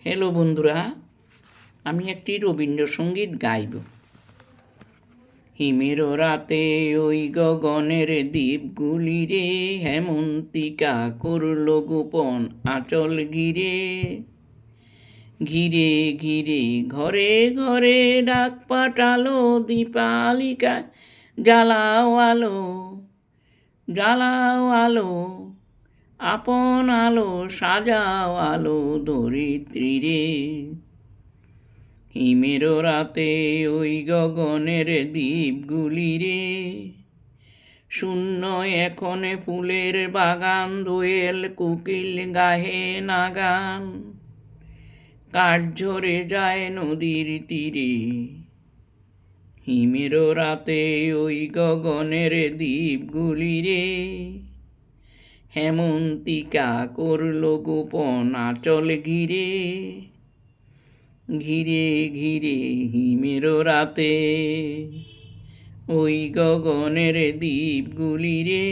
Hello বন্ধুরা, আমি একটি রবীন্দ্রসঙ্গীত গাইব। হিমের রাতে ওই গগনের দ্বীপগুলি রে, হেমন্তিকা করল গোপন আঁচল ঘিরে। ঘিরে ঘিরে ঘরে ঘরে ডাক পাঠালো দীপালিকা, জ্বালাও আলো, জ্বালাও আলো, আপন আলো সাজাও আলো ধরিত্রী রে। হিমের রাতে ওই গগনের দ্বীপগুলি রে, শূন্য এখনে ফুলের বাগান, দোয়েল কোকিল গাহে না গান, কাঠ ঝরে যায় নদীর তীরে। হিমের রাতে ওই গগনের দ্বীপগুলি রে, হেমন্তিকা করল গোপন আঁচল ঘিরে। ঘিরে ঘিরে হিমের রাতে ওই গগনের দ্বীপগুলি রে।